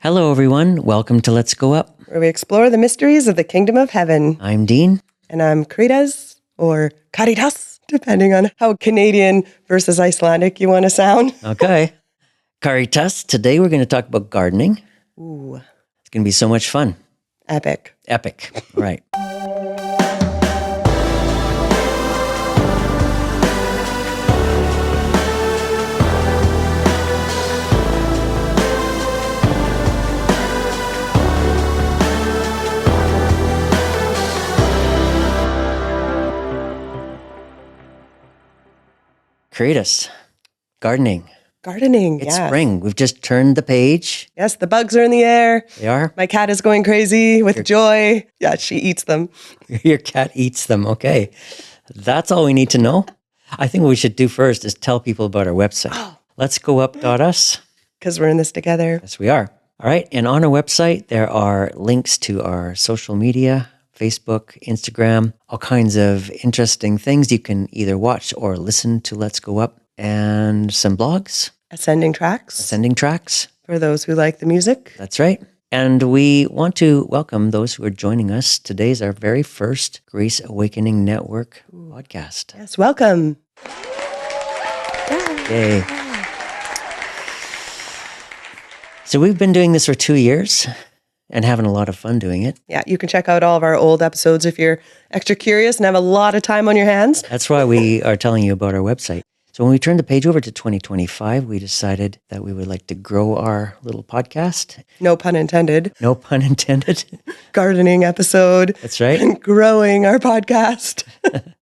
Hello, everyone. Welcome to Let's Go Up, where we explore the mysteries of the kingdom of heaven. I'm Dean. And I'm Karitas, or Karitas, depending on how Canadian versus Icelandic you want to sound. Okay. Karitas, today we're going to talk about gardening. Ooh. It's going to be so much fun. Epic. Epic. All right. Karitas, gardening. Gardening, It's spring. We've just turned the page. Yes, the bugs are in the air. They are? My cat is going crazy with joy. Yeah, she eats them. Your cat eats them. Okay. That's all we need to know. I think what we should do first is tell people about our website. Let'sgoup.us. Because we're in this together. Yes, we are. All right. And on our website, there are links to our social media, Facebook, Instagram, all kinds of interesting things you can either watch or listen to Let's Go Up, and some blogs. Ascending tracks. For those who like the music. That's right. And we want to welcome those who are joining us. Today's our very first Grace Awakening Network podcast. Yes, welcome. Yay. So we've been doing this for 2 years and having a lot of fun doing it. Yeah, you can check out all of our old episodes if you're extra curious and have a lot of time on your hands. That's why we are telling you about our website. So when we turned the page over to 2025, we decided that we would like to grow our little podcast. No pun intended. No pun intended. Gardening episode. That's right. And growing our podcast.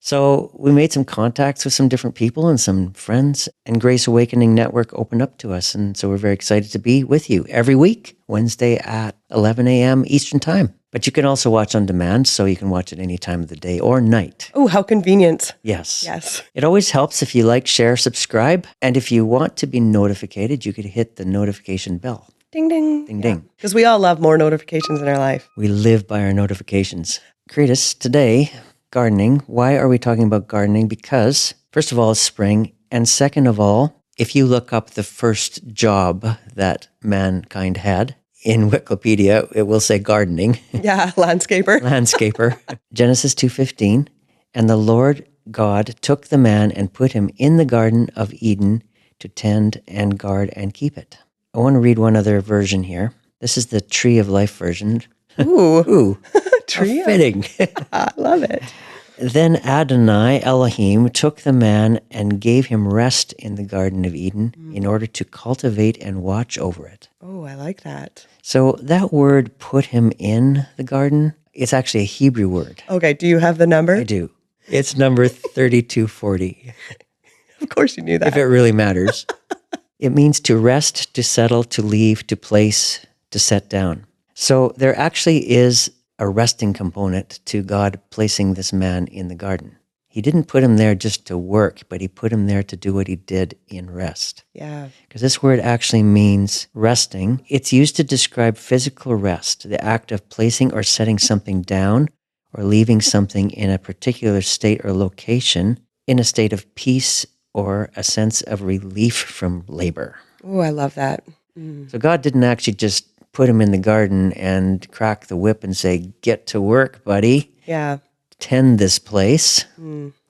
So we made some contacts with some different people and some friends, and Grace Awakening Network opened up to us. And so we're very excited to be with you every week, Wednesday at 11 a.m. Eastern Time. But you can also watch on demand, so you can watch it any time of the day or night. Oh, how convenient. Yes. Yes. It always helps if you like, share, subscribe. And if you want to be notified, you could hit the notification bell. Ding, ding. Ding, ding. Because we all love more notifications in our life. We live by our notifications. Karitas, today, gardening. Why are we talking about gardening? Because, first of all, it's spring. And second of all, if you look up the first job that mankind had, in Wikipedia, it will say gardening. Yeah, landscaper. Landscaper. Genesis 2:15, and the Lord God took the man and put him in the Garden of Eden to tend and guard and keep it. I want to read one other version here. This is the Tree of Life version. Ooh. Ooh. Tree. Fitting. I love it. Then Adonai Elohim took the man and gave him rest in the Garden of Eden in order to cultivate and watch over it. Oh, I like that. So that word, put him in the garden, it's actually a Hebrew word. Okay, do you have the number? I do. It's number 3240. Of course you knew that. If it really matters. It means to rest, to settle, to leave, to place, to set down. So there actually is a resting component to God placing this man in the garden. He didn't put him there just to work, but he put him there to do what he did in rest. Yeah. Because this word actually means resting. It's used to describe physical rest, the act of placing or setting something down or leaving something in a particular state or location in a state of peace or a sense of relief from labor. Oh, I love that. So God didn't actually just put him in the garden and crack the whip and say, get to work, buddy. Yeah. Tend this place,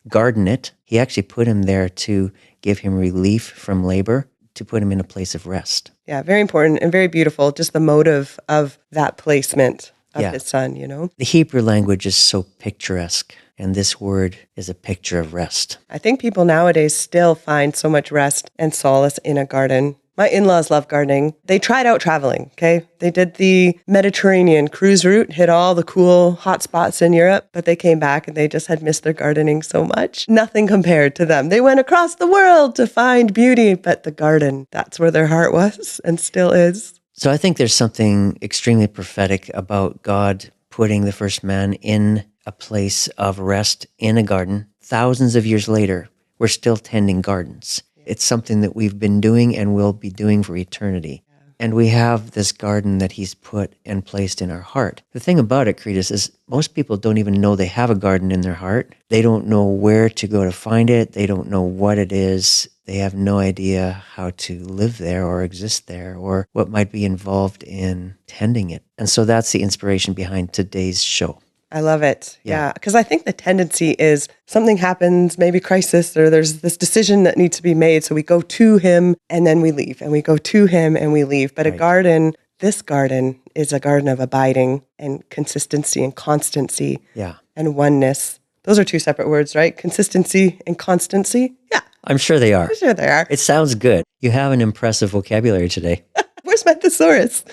garden it. He actually put him there to give him relief from labor, to put him in a place of rest. Yeah, very important and very beautiful. Just the motive of that placement of his son, you know? The Hebrew language is so picturesque, and this word is a picture of rest. I think people nowadays still find so much rest and solace in a garden. My in-laws love gardening. They tried out traveling, okay? They did the Mediterranean cruise route, hit all the cool hot spots in Europe, but they came back and they just had missed their gardening so much. Nothing compared to them. They went across the world to find beauty, but the garden, that's where their heart was and still is. So I think there's something extremely prophetic about God putting the first man in a place of rest in a garden. Thousands of years later, we're still tending gardens. It's something that we've been doing and will be doing for eternity. And we have this garden that he's put and placed in our heart. The thing about it, Karitas, is most people don't even know they have a garden in their heart. They don't know where to go to find it. They don't know what it is. They have no idea how to live there or exist there or what might be involved in tending it. And so that's the inspiration behind today's show. I love it. Yeah. Yeah. Because I think the tendency is something happens, maybe crisis, or there's this decision that needs to be made. So we go to him and then we leave, and we go to him and we leave. But Right. a garden, this garden is a garden of abiding and consistency and constancy Yeah. and oneness. Those are two separate words, right? Consistency and constancy. Yeah, I'm sure they are. I'm sure they are. It sounds good. You have an impressive vocabulary today. Where's my thesaurus?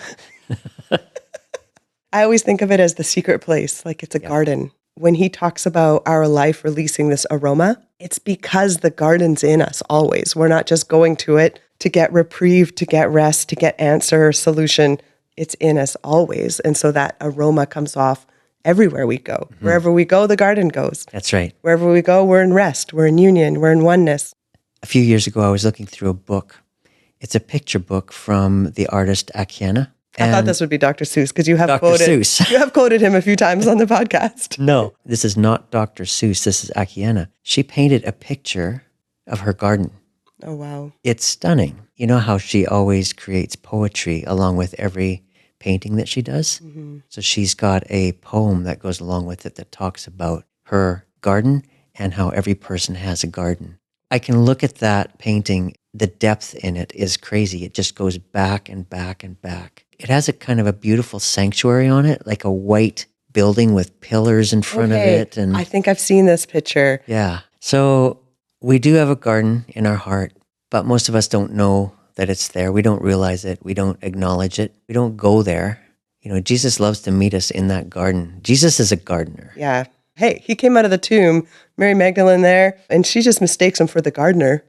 I always think of it as the secret place, like it's a garden. When he talks about our life releasing this aroma, it's because the garden's in us always. We're not just going to it to get reprieve, to get rest, to get answer or solution. It's in us always. And so that aroma comes off everywhere we go. Mm-hmm. Wherever we go, the garden goes. That's right. Wherever we go, we're in rest, we're in union, we're in oneness. A few years ago, I was looking through a book. It's a picture book from the artist Akiana. I thought this would be Dr. Seuss because you have Dr. quoted Seuss. You have quoted him a few times on the podcast. No, this is not Dr. Seuss. This is Akiana. She painted a picture of her garden. Oh, wow. It's stunning. You know how she always creates poetry along with every painting that she does? Mm-hmm. So she's got a poem that goes along with it that talks about her garden and how every person has a garden. I can look at that painting. The depth in it is crazy. It just goes back and back and back. It has a kind of a beautiful sanctuary on it, like a white building with pillars in front of it. And I think I've seen this picture. yeah. So we do have a garden in our heart, but most of us don't know that it's there. We don't realize it. We don't acknowledge it. We don't go there. You know, Jesus loves to meet us in that garden. Jesus is a gardener. Yeah. Hey, he came out of the tomb, Mary Magdalene there, and she just mistakes him for the gardener.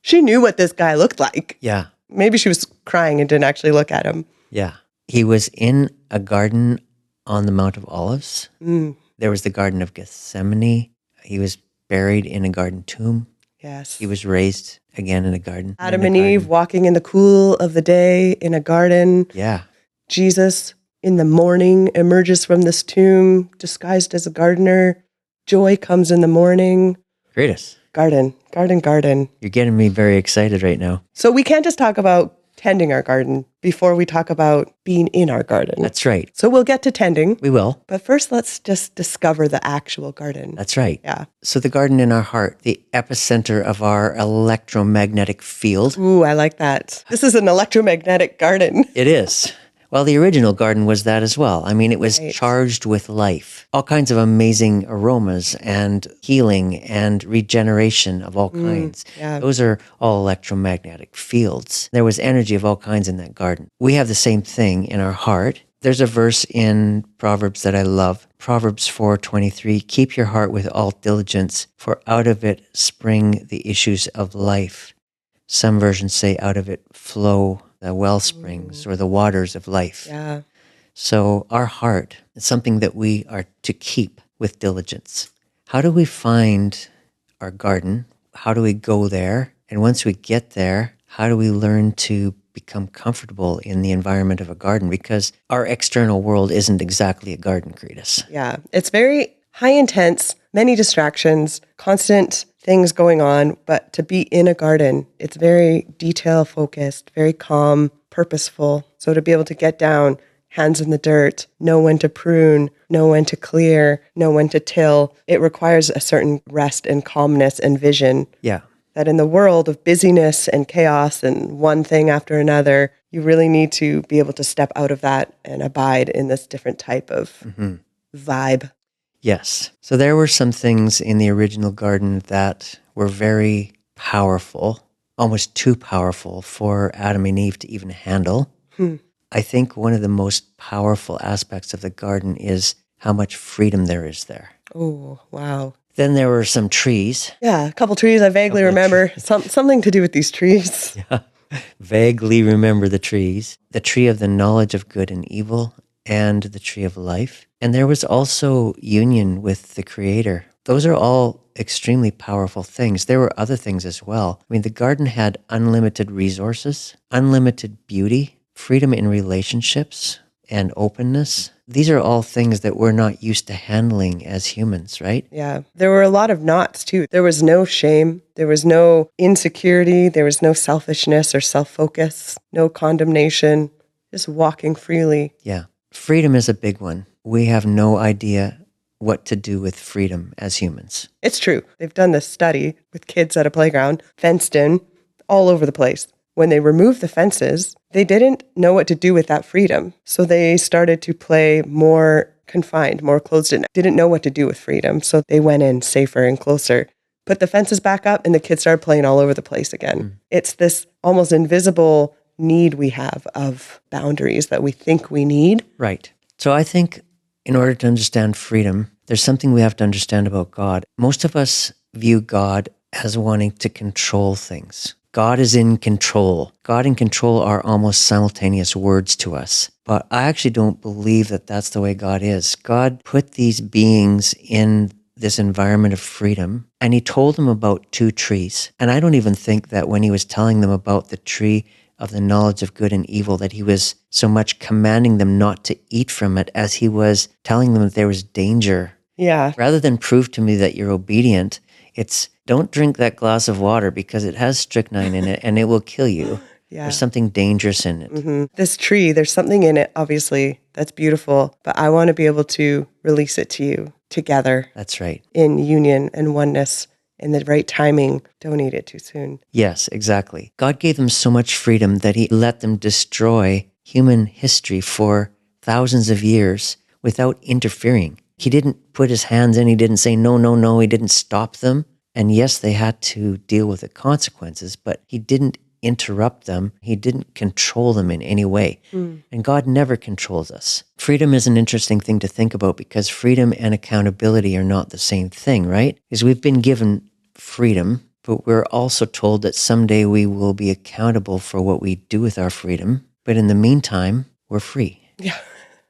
She knew what this guy looked like. Yeah. Maybe she was crying and didn't actually look at him. Yeah. He was in a garden on the Mount of Olives. Mm. There was the Garden of Gethsemane. He was buried in a garden tomb. Yes. He was raised again in a garden. Adam and Eve walking in the cool of the day in a garden. Yeah. Jesus in the morning emerges from this tomb disguised as a gardener. Joy comes in the morning. Karitas. Garden. You're getting me very excited right now. So we can't just talk about tending our garden before we talk about being in our garden. That's right. So we'll get to tending. We will. But first, let's just discover the actual garden. That's right. Yeah. So the garden in our heart, the epicenter of our electromagnetic field. Ooh, I like that. This is an electromagnetic garden. It is. Well, the original garden was that as well. I mean, it was charged with life, all kinds of amazing aromas and healing and regeneration of all kinds. Yeah. Those are all electromagnetic fields. There was energy of all kinds in that garden. We have the same thing in our heart. There's a verse in Proverbs that I love. Proverbs 4:23, keep your heart with all diligence, for out of it spring the issues of life. Some versions say out of it flow the well springs or the waters of life. Yeah. So our heart is something that we are to keep with diligence. How do we find our garden? How do we go there? And once we get there, how do we learn to become comfortable in the environment of a garden? Because our external world isn't exactly a garden, Karitas. Yeah. It's very high intense, many distractions, constant things going on, but to be in a garden, it's very detail focused, very calm, purposeful. So to be able to get down, hands in the dirt, know when to prune, know when to clear, know when to till, it requires a certain rest and calmness and vision. Yeah. That in the world of busyness and chaos and one thing after another, you really need to be able to step out of that and abide in this different type of vibe. Yes. So there were some things in the original garden that were very powerful, almost too powerful for Adam and Eve to even handle. I think one of the most powerful aspects of the garden is how much freedom there is there. Oh, wow. Then there were some trees. Yeah, a couple trees I vaguely remember. Something to do with these trees. Yeah. Vaguely remember the trees. The tree of the knowledge of good and evil and the tree of life. And there was also union with the Creator. Those are all extremely powerful things. There were other things as well. I mean, the garden had unlimited resources, unlimited beauty, freedom in relationships and openness, these are all things that we're not used to handling as humans, right? Yeah. There were a lot of knots too. There was no shame. There was no insecurity. There was no selfishness or self-focus, no condemnation, just walking freely. Yeah. Freedom is a big one. We have no idea what to do with freedom as humans. It's true. They've done this study with kids at a playground, fenced in, all over the place. When they removed the fences, they didn't know what to do with that freedom. So they started to play more confined, more closed in. Didn't know what to do with freedom. So they went in safer and closer. Put the fences back up and the kids started playing all over the place again. It's this almost invisible need we have of boundaries that we think we need. Right. So I think in order to understand freedom, there's something we have to understand about God. Most of us view God as wanting to control things. God is in control. God and control are almost simultaneous words to us. But I actually don't believe that that's the way God is. God put these beings in this environment of freedom, and he told them about two trees. And I don't even think that when he was telling them about the tree of the knowledge of good and evil, that he was so much commanding them not to eat from it as he was telling them that there was danger. Yeah. Rather than prove to me that you're obedient, it's don't drink that glass of water because it has strychnine in it and it will kill you. Yeah. There's something dangerous in it. This tree, there's something in it, obviously, that's beautiful, but I want to be able to release it to you together. That's right. In union and oneness in the right timing. Don't eat it too soon. Yes, exactly. God gave them so much freedom that he let them destroy human history for thousands of years without interfering. He didn't put his hands in. He didn't say, no, no, no. He didn't stop them. And yes, they had to deal with the consequences, but he didn't interrupt them. He didn't control them in any way. And God never controls us. Freedom is an interesting thing to think about because freedom and accountability are not the same thing, right? Because we've been given freedom, but we're also told that someday we will be accountable for what we do with our freedom. But in the meantime, we're free. Yeah.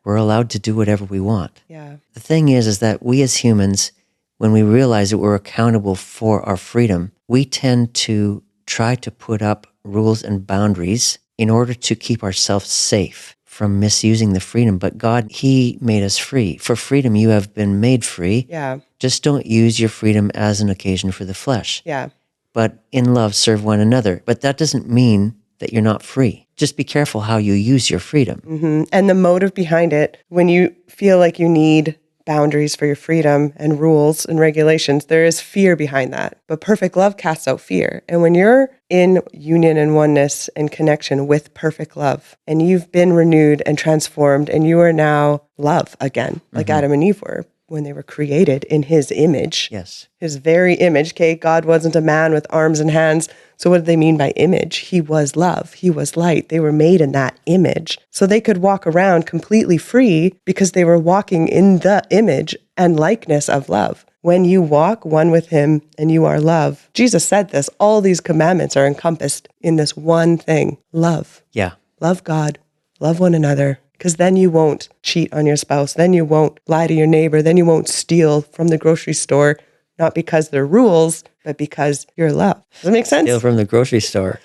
We're allowed to do whatever we want. Yeah. The thing is that we as humans, when we realize that we're accountable for our freedom, we tend to try to put up rules and boundaries in order to keep ourselves safe from misusing the freedom. But God, he made us free. For freedom, you have been made free. Yeah. Just don't use your freedom as an occasion for the flesh. Yeah. But in love, serve one another. But that doesn't mean that you're not free. Just be careful how you use your freedom. And the motive behind it, when you feel like you need boundaries for your freedom and rules and regulations, there is fear behind that. But perfect love casts out fear. And when you're in union and oneness and connection with perfect love, and you've been renewed and transformed, and you are now love again, like Adam and Eve were when they were created in his image. Yes. His very image. Okay, God wasn't a man with arms and hands. So what do they mean by image? He was love. He was light. They were made in that image. So they could walk around completely free because they were walking in the image and likeness of love. When you walk one with him and you are love, Jesus said this, all these commandments are encompassed in this one thing, love. Yeah. Love God, love one another. Because then you won't cheat on your spouse. Then you won't lie to your neighbor. Then you won't steal from the grocery store, not because they're rules, but because you're love. Does that make sense? Steal from the grocery store.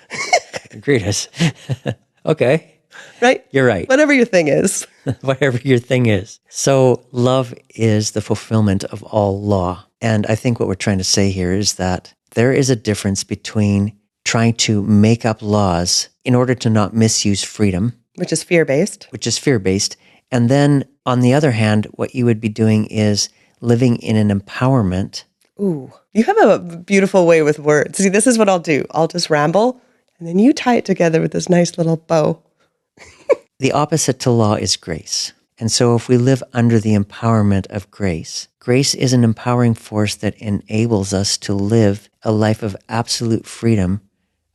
Karitas. Okay. Right? You're right. Whatever your thing is. Whatever your thing is. So love is the fulfillment of all law. And I think what we're trying to say here is that there is a difference between trying to make up laws in order to not misuse freedom, Which is fear-based. And then on the other hand, what you would be doing is living in an empowerment. Ooh, you have a beautiful way with words. See, this is what I'll do. I'll just ramble, and then you tie it together with this nice little bow. The opposite to law is grace. And so if we live under the empowerment of grace, grace is an empowering force that enables us to live a life of absolute freedom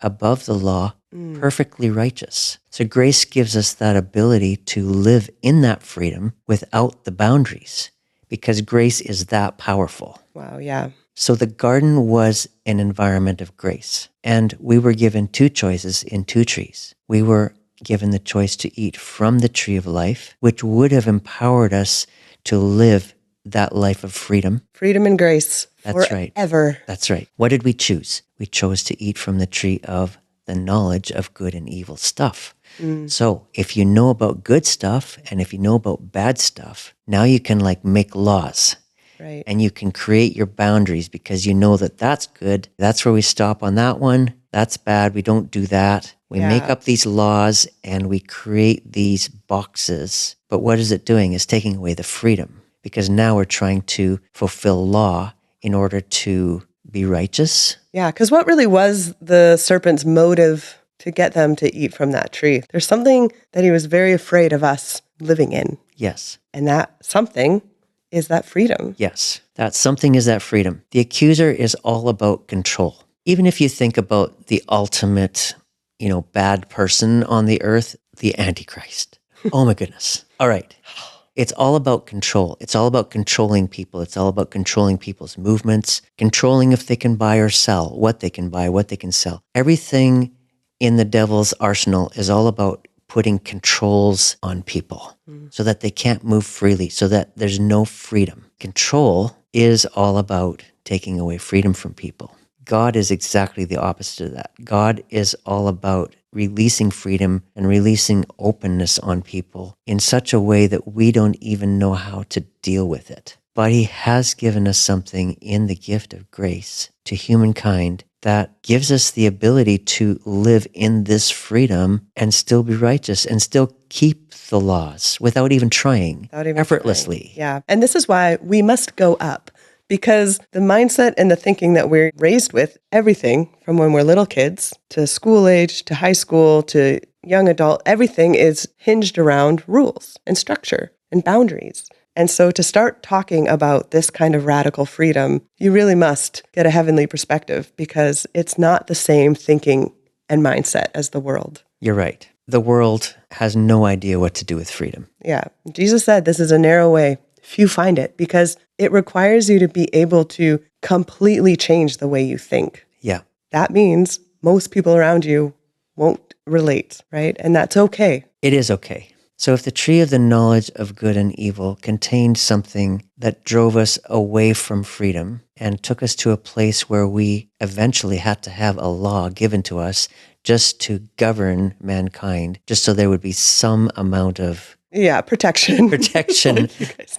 above the law, perfectly righteous. So grace gives us that ability to live in that freedom without the boundaries, because grace is that powerful. Wow, yeah. So the garden was an environment of grace, and we were given two choices in two trees. We were given the choice to eat from the tree of life, which would have empowered us to live that life of freedom. Freedom and grace. That's right. Forever. That's right. What did we choose? We chose to eat from the tree of the knowledge of good and evil stuff. So if you know about good stuff and if you know about bad stuff, now you can like make laws. Right. And you can create your boundaries because you know that that's good. That's where we stop on that one. That's bad. We don't do that. We make up these laws and we create these boxes. But what is it doing? It's taking away the freedom because now we're trying to fulfill law in order to be righteous. Yeah, because what really was the serpent's motive to get them to eat from that tree? There's something that he was very afraid of us living in. Yes. And that something is that freedom. Yes. That something is that freedom. The accuser is all about control. Even if you think about the ultimate, bad person on the earth, the Antichrist. Oh my goodness. All right. It's all about control. It's all about controlling people. It's all about controlling people's movements, controlling if they can buy or sell, what they can buy, what they can sell. Everything in the devil's arsenal is all about putting controls on people so that they can't move freely, so that there's no freedom. Control is all about taking away freedom from people. God is exactly the opposite of that. God is all about releasing freedom and releasing openness on people in such a way that we don't even know how to deal with it. But he has given us something in the gift of grace to humankind that gives us the ability to live in this freedom and still be righteous and still keep the laws without even trying, effortlessly. Yeah. And this is why we must go up, because the mindset and the thinking that we're raised with, everything from when we're little kids to school age, to high school, to young adult, everything is hinged around rules and structure and boundaries. And so to start talking about this kind of radical freedom, you really must get a heavenly perspective because it's not the same thinking and mindset as the world. You're right. The world has no idea what to do with freedom. Yeah. Jesus said this is a narrow way. Few find it because it requires you to be able to completely change the way you think. Yeah. That means most people around you won't relate, right? And that's okay. It is okay. So if the tree of the knowledge of good and evil contained something that drove us away from freedom and took us to a place where we eventually had to have a law given to us just to govern mankind, just so there would be some amount of protection. Protection.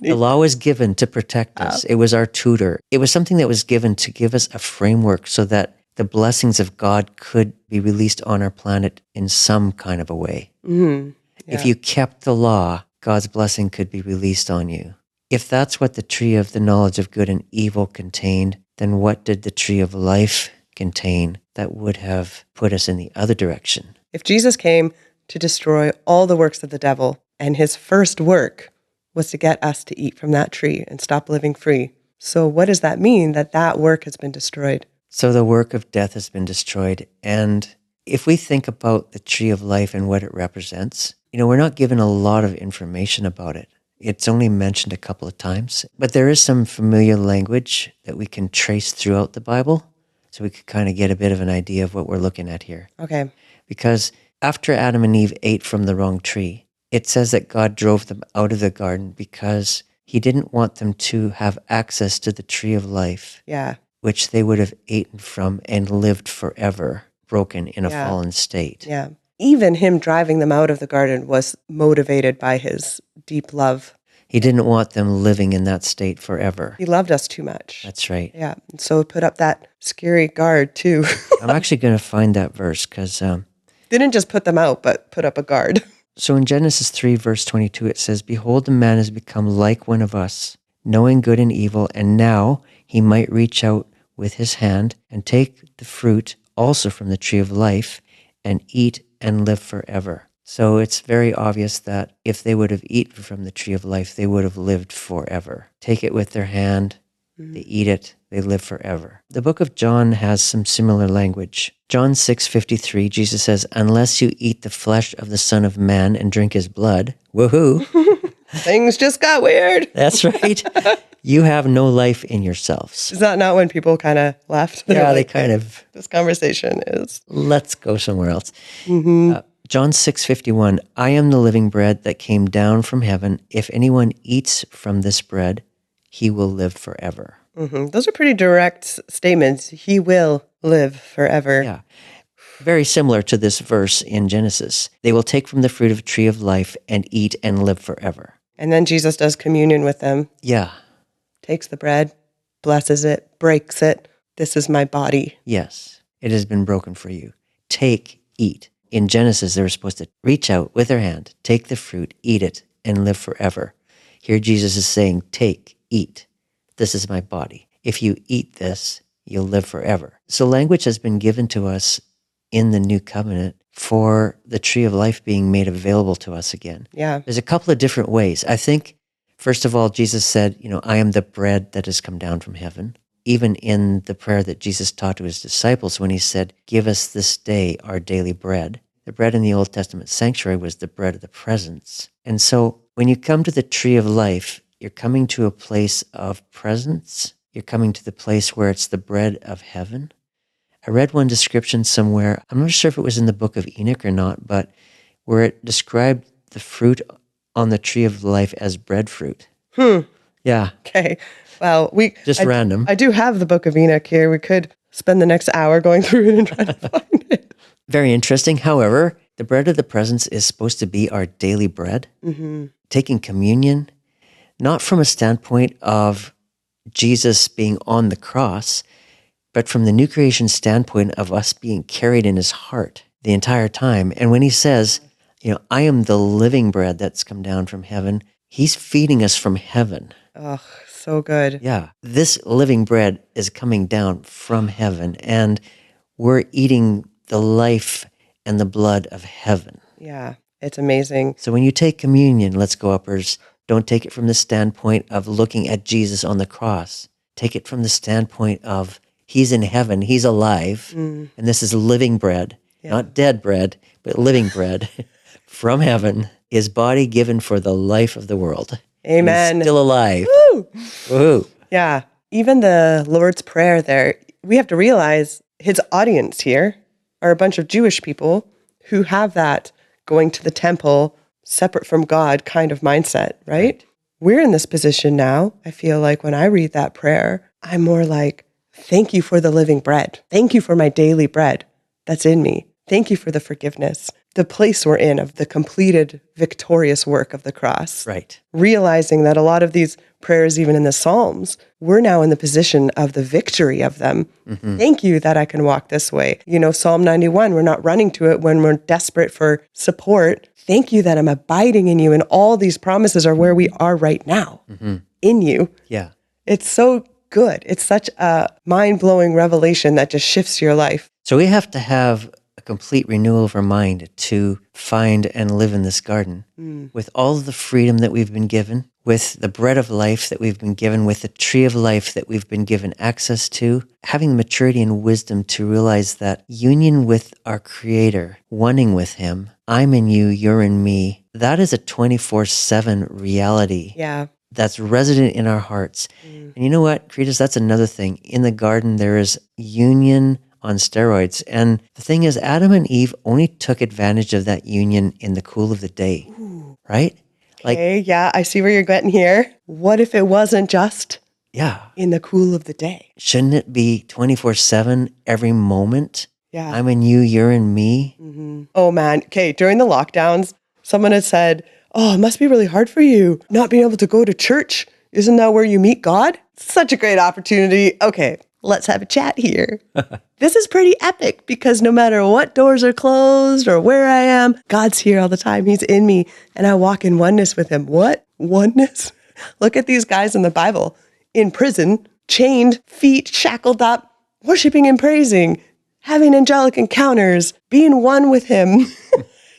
The law was given to protect us. It was our tutor. It was something that was given to give us a framework so that the blessings of God could be released on our planet in some kind of a way. Mm-hmm. Yeah. If you kept the law, God's blessing could be released on you. If that's what the tree of the knowledge of good and evil contained, then what did the tree of life contain that would have put us in the other direction? If Jesus came to destroy all the works of the devil, and his first work was to get us to eat from that tree and stop living free. So what does that mean that that work has been destroyed? So the work of death has been destroyed. And if we think about the tree of life and what it represents, we're not given a lot of information about it. It's only mentioned a couple of times, but there is some familiar language that we can trace throughout the Bible. So we could kind of get a bit of an idea of what we're looking at here. Okay. Because after Adam and Eve ate from the wrong tree, it says that God drove them out of the garden because he didn't want them to have access to the tree of life, which they would have eaten from and lived forever, broken in a fallen state. Yeah. Even him driving them out of the garden was motivated by his deep love. He didn't want them living in that state forever. He loved us too much. That's right. Yeah. And so put up that scary guard too. I'm actually going to find that verse because... didn't just put them out, but put up a guard. So in Genesis 3, verse 22, it says, "Behold, the man has become like one of us, knowing good and evil, and now he might reach out with his hand and take the fruit also from the tree of life and eat and live forever." So it's very obvious that if they would have eaten from the tree of life, they would have lived forever. Take it with their hand, they eat it, they live forever. The book of John has some similar language. John 6:53, Jesus says, "Unless you eat the flesh of the Son of Man and drink his blood," woohoo, things just got weird. That's right, "you have no life in yourselves." Is that not when people kind of left? They kind of... This conversation is... Let's go somewhere else. Mm-hmm. John 6:51, "I am the living bread that came down from heaven. If anyone eats from this bread, he will live forever." Mm-hmm. Those are pretty direct statements. He will live forever. Yeah. Very similar to this verse in Genesis. They will take from the fruit of the tree of life and eat and live forever. And then Jesus does communion with them, Yeah. takes the bread, blesses it, breaks it. This is my body. Yes. It has been broken for you. Take, eat. In Genesis, they were supposed to reach out with their hand, take the fruit, eat it, and live forever. Here Jesus is saying, take, eat. This is my body. If you eat this, you'll live forever. So language has been given to us in the new covenant for the tree of life being made available to us again. Yeah. There's a couple of different ways. I think, first of all, Jesus said, I am the bread that has come down from heaven. Even in the prayer that Jesus taught to his disciples when he said, give us this day our daily bread. The bread in the Old Testament sanctuary was the bread of the presence. And so when you come to the tree of life, you're coming to a place of presence. You're coming to the place where it's the bread of heaven. I read one description somewhere, I'm not sure if it was in the book of Enoch or not, but where it described the fruit on the tree of life as breadfruit. Yeah. Okay. Well, random. I do have the Book of Enoch here. We could spend the next hour going through it and trying to find it. Very interesting. However, the bread of the presence is supposed to be our daily bread. Taking communion, not from a standpoint of Jesus being on the cross, but from the new creation standpoint of us being carried in his heart the entire time. And when he says, I am the living bread that's come down from heaven, he's feeding us from heaven. Oh, so good. Yeah. This living bread is coming down from heaven, and we're eating the life and the blood of heaven. Yeah, it's amazing. So when you take communion, let's go uppers, don't take it from the standpoint of looking at Jesus on the cross. Take it from the standpoint of he's in heaven, he's alive, and this is living bread, not dead bread, but living bread from heaven, his body given for the life of the world. Amen. He's still alive. Woo! Woohoo. Yeah. Even the Lord's Prayer there, we have to realize his audience here are a bunch of Jewish people who have that going to the temple separate from God kind of mindset, right? We're in this position now. I feel like when I read that prayer, I'm more like, thank you for the living bread. Thank you for my daily bread that's in me. Thank you for the forgiveness, the place we're in of the completed, victorious work of the cross. Right. Realizing that a lot of these prayers, even in the Psalms, we're now in the position of the victory of them. Thank you that I can walk this way. Psalm 91, we're not running to it when we're desperate for support. Thank you that I'm abiding in you, and all these promises are where we are right now, in you. Yeah. It's so good. It's such a mind-blowing revelation that just shifts your life. So we have to have a complete renewal of our mind to find and live in this garden with all of the freedom that we've been given, with the bread of life that we've been given, with the tree of life that we've been given access to, having the maturity and wisdom to realize that union with our Creator, wanting with him, I'm in you, you're in me, that is a 24/7 reality. Yeah. That's resident in our hearts. And you know what, Karitas, that's another thing. In the garden, there is union on steroids. And the thing is, Adam and Eve only took advantage of that union in the cool of the day, right? Okay, yeah, I see where you're getting here. What if it wasn't just in the cool of the day? Shouldn't it be 24/7 every moment? Yeah. I'm in you, you're in me. Oh man. Okay, during the lockdowns, someone had said, oh, it must be really hard for you not being able to go to church. Isn't that where you meet God? Such a great opportunity. Okay, let's have a chat here. This is pretty epic because no matter what doors are closed or where I am, God's here all the time. He's in me and I walk in oneness with him. What? Oneness? Look at these guys in the Bible in prison, chained, feet shackled up, worshiping and praising, having angelic encounters, being one with him.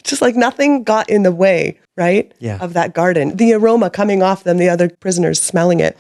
Just like nothing got in the way, right? Of that garden. The aroma coming off them, the other prisoners smelling it.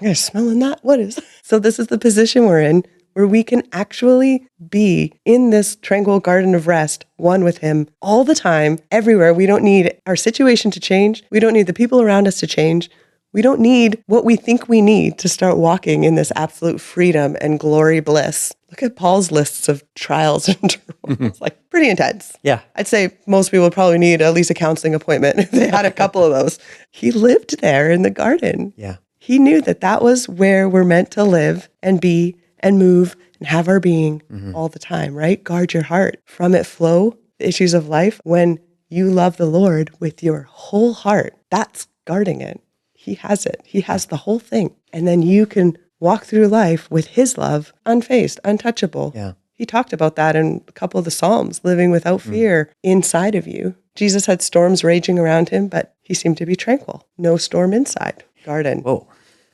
You're smelling that? What is? So this is the position we're in where we can actually be in this tranquil garden of rest, one with him all the time, everywhere. We don't need our situation to change. We don't need the people around us to change. We don't need what we think we need to start walking in this absolute freedom and glory bliss. Look at Paul's lists of trials and turmoils. It's like pretty intense. Yeah. I'd say most people would probably need at least a counseling appointment if they had a couple of those. He lived there in the garden. Yeah. He knew that that was where we're meant to live and be and move and have our being all the time, right? Guard your heart. From it flow the issues of life. When you love the Lord with your whole heart, that's guarding it. He has it. He has the whole thing. And then you can walk through life with his love, unfazed, untouchable. Yeah. He talked about that in a couple of the Psalms, living without fear inside of you. Jesus had storms raging around him, but he seemed to be tranquil. No storm inside. Garden. Whoa.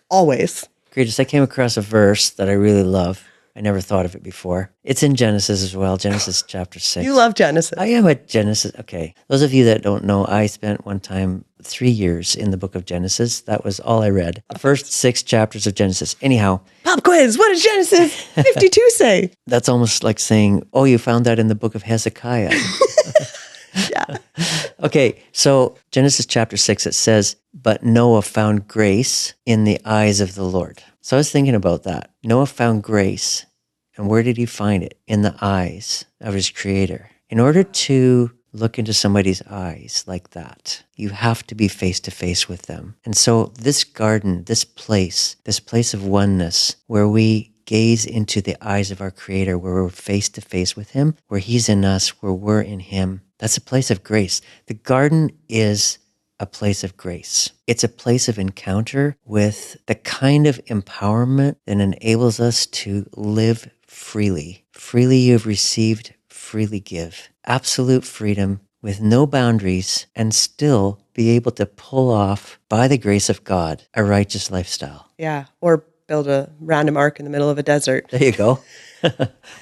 Always. Karitas, I came across a verse that I really love. I never thought of it before. It's in Genesis as well, Genesis chapter 6. You love Genesis. I am a Genesis. Okay. Those of you that don't know, I spent one time 3 years in the book of Genesis. That was all I read. The first 6 chapters of Genesis. Anyhow. Pop quiz. What does Genesis 52 say? That's almost like saying, oh, you found that in the book of Hezekiah. Yeah. Okay. So Genesis chapter 6, it says, but Noah found grace in the eyes of the Lord. So I was thinking about that. Noah found grace. And where did he find it? In the eyes of his creator. In order to look into somebody's eyes like that, you have to be face to face with them. And so this garden, this place of oneness where we gaze into the eyes of our creator, where we're face to face with him, where he's in us, where we're in him, that's a place of grace. The garden is a place of grace. It's a place of encounter with the kind of empowerment that enables us to live freely. Freely you have received, freely give. Absolute freedom with no boundaries and still be able to pull off, by the grace of God, a righteous lifestyle. Yeah. Or build a random ark in the middle of a desert. There you go.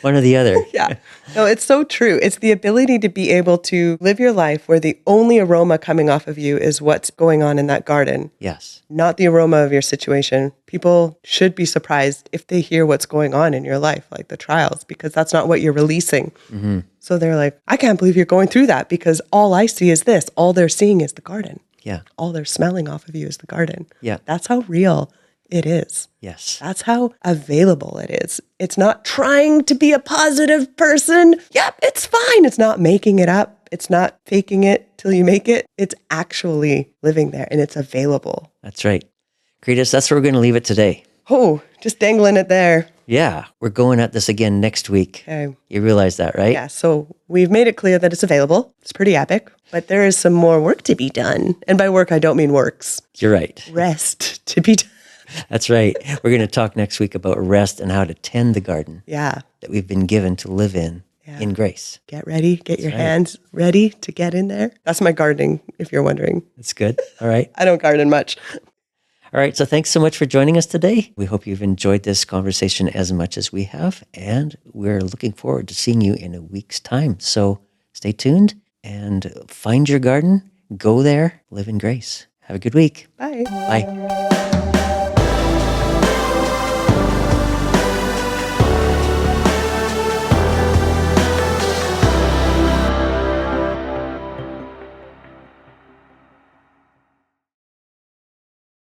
One or the other. Yeah. No, it's so true. It's the ability to be able to live your life where the only aroma coming off of you is what's going on in that garden. Yes. Not the aroma of your situation. People should be surprised if they hear what's going on in your life, like the trials, because that's not what you're releasing. Mm-hmm. So they're like, I can't believe you're going through that because all I see is this. All they're seeing is the garden. Yeah. All they're smelling off of you is the garden. Yeah. That's how real it is. Yes. That's how available it is. It's not trying to be a positive person. Yep, it's fine. It's not making it up. It's not faking it till you make it. It's actually living there and it's available. That's right. Karitas, that's where we're going to leave it today. Oh, just dangling it there. Yeah. We're going at this again next week. Okay. You realize that, right? Yeah, so we've made it clear that it's available. It's pretty epic, but there is some more work to be done. And by work, I don't mean works. You're right. Rest to be done. That's right. We're going to talk next week about rest and how to tend the garden Yeah. that we've been given to live in grace. Get ready. Get your hands ready to get in there. That's my gardening, if you're wondering. That's good. All right. I don't garden much. All right. So thanks so much for joining us today. We hope you've enjoyed this conversation as much as we have, and we're looking forward to seeing you in a week's time. So stay tuned and find your garden, go there, live in grace. Have a good week. Bye. Bye.